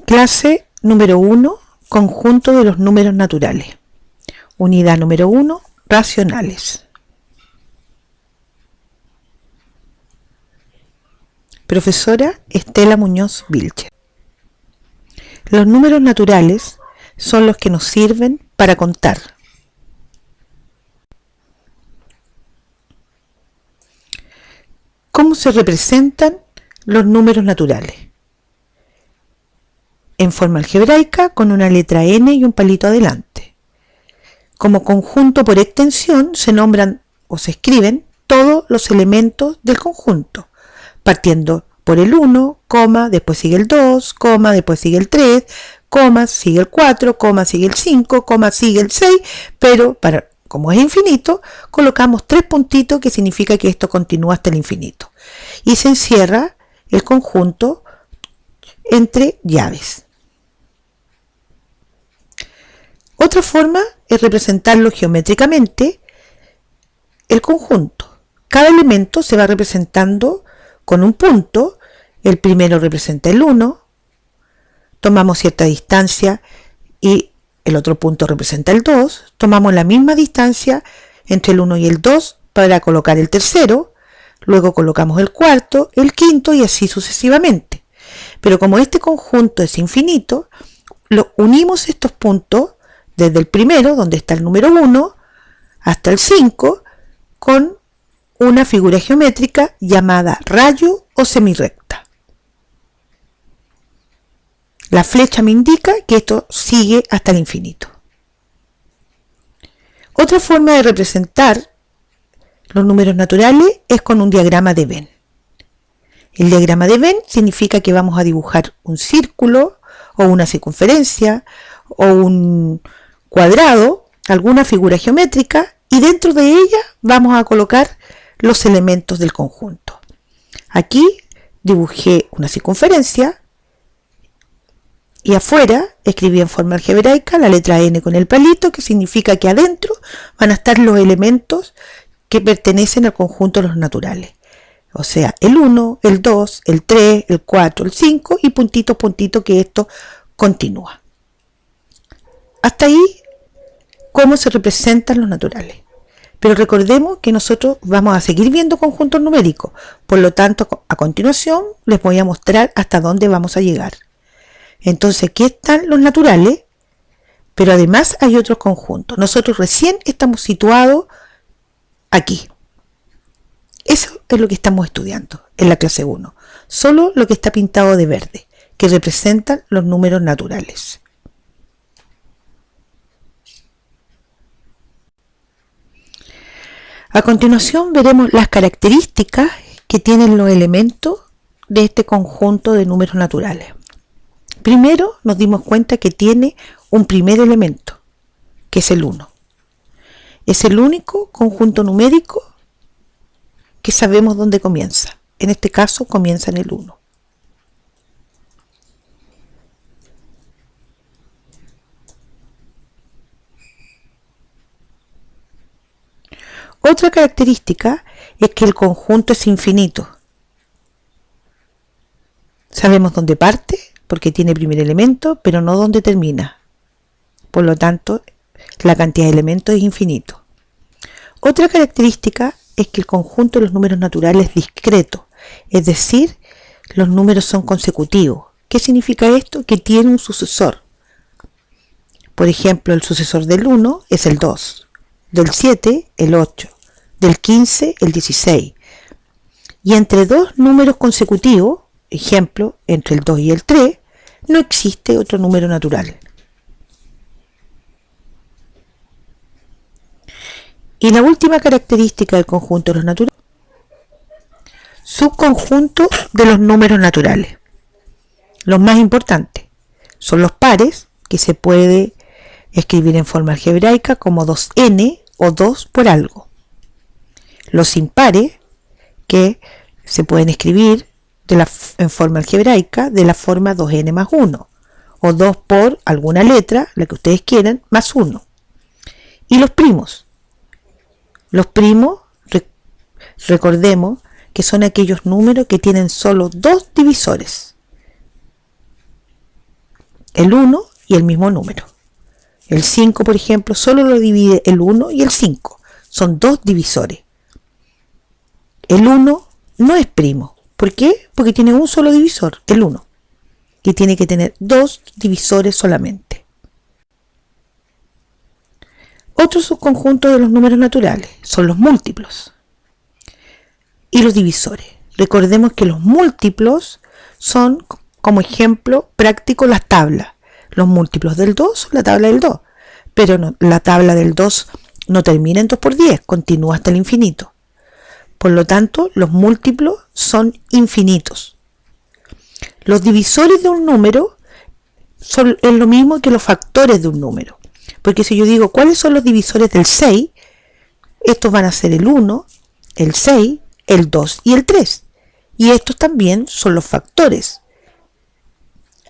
Clase número 1, conjunto de los números naturales. Unidad número 1, racionales. Profesora Estela Muñoz Vilches. Los números naturales son los que nos sirven para contar. ¿Cómo se representan los números naturales? En forma algebraica, con una letra n y un palito adelante. Como conjunto por extensión se nombran o se escriben todos los elementos del conjunto, partiendo por el 1, después sigue el 2, después sigue el 3, sigue el 4, sigue el 5, sigue el 6, pero como es infinito, colocamos 3 puntitos, que significa que esto continúa hasta el infinito. Y se encierra el conjunto entre llaves. Otra forma es representarlo geométricamente, el conjunto. Cada elemento se va representando con un punto. El primero representa el 1, tomamos cierta distancia y el otro punto representa el 2, tomamos la misma distancia entre el 1 y el 2 para colocar el tercero, luego colocamos el cuarto, el quinto y así sucesivamente. Pero como este conjunto es infinito, unimos estos puntos desde el primero, donde está el número 1, hasta el 5, con una figura geométrica llamada rayo o semirrecta. La flecha me indica que esto sigue hasta el infinito. Otra forma de representar los números naturales es con un diagrama de Venn. El diagrama de Venn significa que vamos a dibujar un círculo o una circunferencia o un cuadrado, alguna figura geométrica, y dentro de ella vamos a colocar los elementos del conjunto. Aquí dibujé una circunferencia y afuera escribí en forma algebraica la letra n con el palito, que significa que adentro van a estar los elementos que pertenecen al conjunto de los naturales. O sea, el 1, el 2, el 3, el 4, el 5 y puntito, que esto continúa. Hasta ahí, cómo se representan los naturales. Pero recordemos que nosotros vamos a seguir viendo conjuntos numéricos. Por lo tanto, a continuación les voy a mostrar hasta dónde vamos a llegar. Entonces, aquí están los naturales, pero además hay otros conjuntos. Nosotros recién estamos situados aquí. Eso es lo que estamos estudiando en la clase 1. Solo lo que está pintado de verde, que representan los números naturales. A continuación veremos las características que tienen los elementos de este conjunto de números naturales. Primero nos dimos cuenta que tiene un primer elemento, que es el 1. Es el único conjunto numérico que sabemos dónde comienza. En este caso comienza en el 1. Otra característica es que el conjunto es infinito. Sabemos dónde parte, porque tiene primer elemento, pero no dónde termina. Por lo tanto, la cantidad de elementos es infinito. Otra característica es que el conjunto de los números naturales es discreto, es decir, los números son consecutivos. ¿Qué significa esto? Que tiene un sucesor. Por ejemplo, el sucesor del 1 es el 2, del 7 el 8, del 15 el 16. Y entre dos números consecutivos, ejemplo, entre el 2 y el 3, no existe otro número natural. Y la última característica del conjunto de los naturales, subconjunto de los números naturales. Los más importantes son los pares, que se puede escribir en forma algebraica como 2n o 2 por algo. Los impares, que se pueden escribir en forma algebraica de la forma 2n más 1, o 2 por alguna letra, la que ustedes quieran, más 1. Y los primos. Los primos, recordemos que son aquellos números que tienen solo dos divisores. el 1 y el mismo número. El 5, por ejemplo, solo lo divide el 1 y el 5. Son dos divisores. El 1 no es primo. ¿Por qué? Porque tiene un solo divisor, el 1. Y tiene que tener dos divisores solamente. Otro subconjunto de los números naturales son los múltiplos y los divisores. Recordemos que los múltiplos son, como ejemplo práctico, las tablas. Los múltiplos del 2 son la tabla del 2, pero no, la tabla del 2 no termina en 2 por 10, continúa hasta el infinito. Por lo tanto, los múltiplos son infinitos. Los divisores de un número es lo mismo que los factores de un número. Porque si yo digo, ¿cuáles son los divisores del 6? Estos van a ser el 1, el 6, el 2 y el 3. Y estos también son los factores,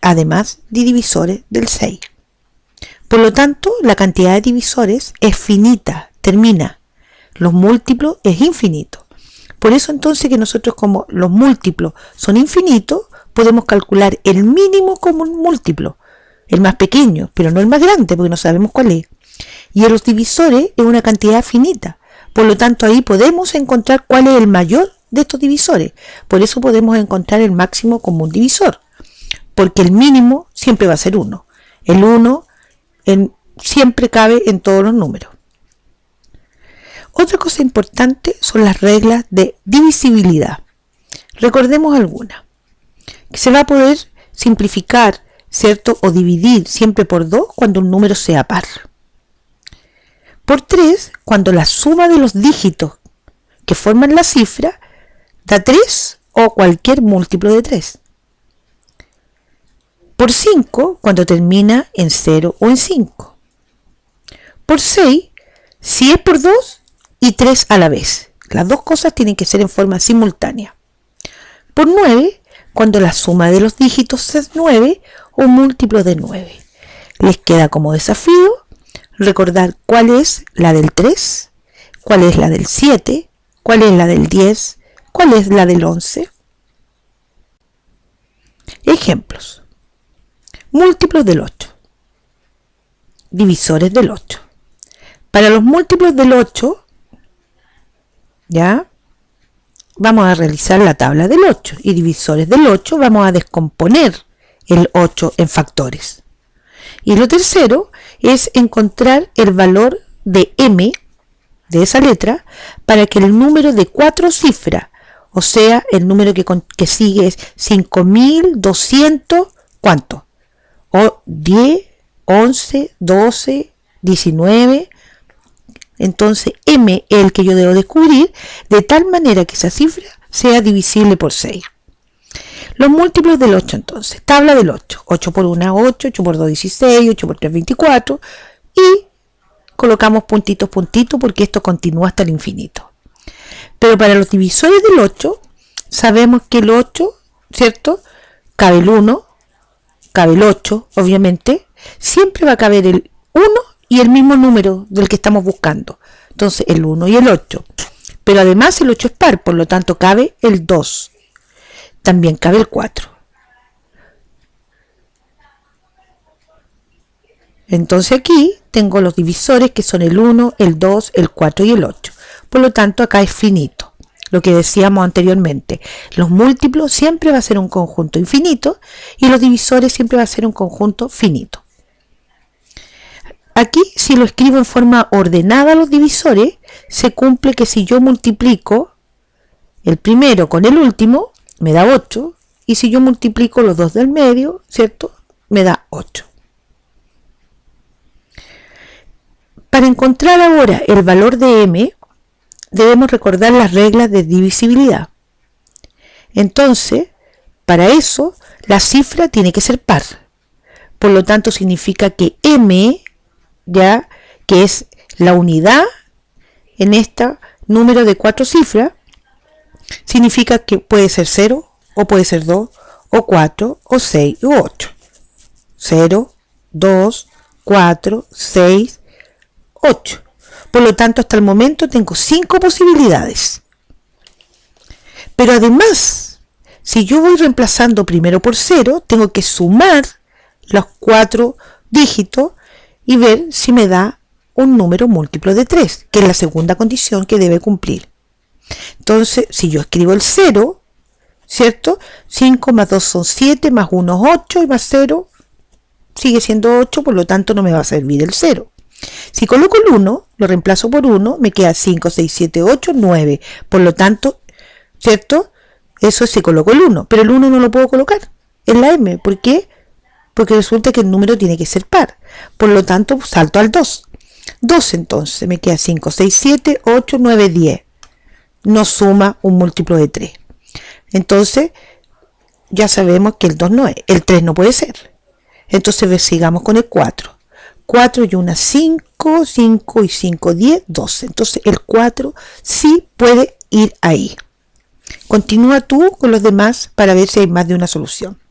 además de divisores del 6. Por lo tanto, la cantidad de divisores es finita, termina. Los múltiplos es infinito. Por eso entonces que nosotros, como los múltiplos son infinitos, podemos calcular el mínimo como un múltiplo, el más pequeño, pero no el más grande, porque no sabemos cuál es. Y en los divisores es una cantidad finita. Por lo tanto, ahí podemos encontrar cuál es el mayor de estos divisores. Por eso podemos encontrar el máximo común divisor, porque el mínimo siempre va a ser 1. El 1 siempre cabe en todos los números. Otra cosa importante son las reglas de divisibilidad. Recordemos algunas. Se va a poder simplificar, ¿cierto? O dividir siempre por 2 cuando un número sea par. Por 3 cuando la suma de los dígitos que forman la cifra da 3 o cualquier múltiplo de 3. Por 5 cuando termina en 0 o en 5. Por 6 si es por 2 y 3 a la vez. Las dos cosas tienen que ser en forma simultánea. Por 9 cuando la suma de los dígitos es 9 o múltiplo de 9. Les queda como desafío recordar cuál es la del 3, cuál es la del 7, cuál es la del 10, cuál es la del 11. Ejemplos. Múltiplos del 8. Divisores del 8. Para los múltiplos del 8, ¿ya? Vamos a realizar la tabla del 8 y divisores del 8 vamos a descomponer el 8 en factores. Y lo tercero es encontrar el valor de m, de esa letra, para que el número de 4 cifras, o sea, el número que sigue es 5200, ¿cuánto? O 10, 11, 12, 19... Entonces m es el que yo debo descubrir de tal manera que esa cifra sea divisible por 6. Los múltiplos del 8 entonces. Tabla del 8. 8 por 1, 8. 8 por 2, 16. 8 por 3, 24. Y colocamos puntitos, puntitos, porque esto continúa hasta el infinito. Pero para los divisores del 8, sabemos que el 8, ¿cierto? Cabe el 1, cabe el 8, obviamente. Siempre va a caber el 1 y el mismo número del que estamos buscando. Entonces el 1 y el 8. Pero además el 8 es par, por lo tanto cabe el 2. También cabe el 4. Entonces aquí tengo los divisores que son el 1, el 2, el 4 y el 8. Por lo tanto acá es finito. Lo que decíamos anteriormente. Los múltiplos siempre va a ser un conjunto infinito y los divisores siempre va a ser un conjunto finito. Aquí, si lo escribo en forma ordenada los divisores, se cumple que si yo multiplico el primero con el último, me da 8, y si yo multiplico los dos del medio, ¿cierto? Me da 8. Para encontrar ahora el valor de m, debemos recordar las reglas de divisibilidad. Entonces, para eso, la cifra tiene que ser par. Por lo tanto, significa que m, ya que es la unidad en este número de 4 cifras, significa que puede ser 0 o puede ser 2 o 4 o 6 u 8. 0, 2, 4, 6, 8. Por lo tanto, hasta el momento tengo 5 posibilidades. Pero además, si yo voy reemplazando primero por 0, tengo que sumar los 4 dígitos y ver si me da un número múltiplo de 3, que es la segunda condición que debe cumplir. Entonces, si yo escribo el 0, ¿cierto? 5 más 2 son 7, más 1 es 8 y más 0 sigue siendo 8, por lo tanto no me va a servir el 0. Si coloco el 1, lo reemplazo por 1, me queda 5, 6, 7, 8, 9. Por lo tanto, ¿cierto? Eso es si coloco el 1, pero el 1 no lo puedo colocar en la M. ¿Por qué? Porque resulta que el número tiene que ser par. Por lo tanto, salto al 2. 2 entonces, me queda 5, 6, 7, 8, 9, 10. No suma un múltiplo de 3. Entonces, ya sabemos que el 2 no es, el 3 no puede ser. Entonces, sigamos con el 4. 4 y 1, 5, 5 y 5, 10, 12. Entonces, el 4 sí puede ir ahí. Continúa tú con los demás para ver si hay más de una solución.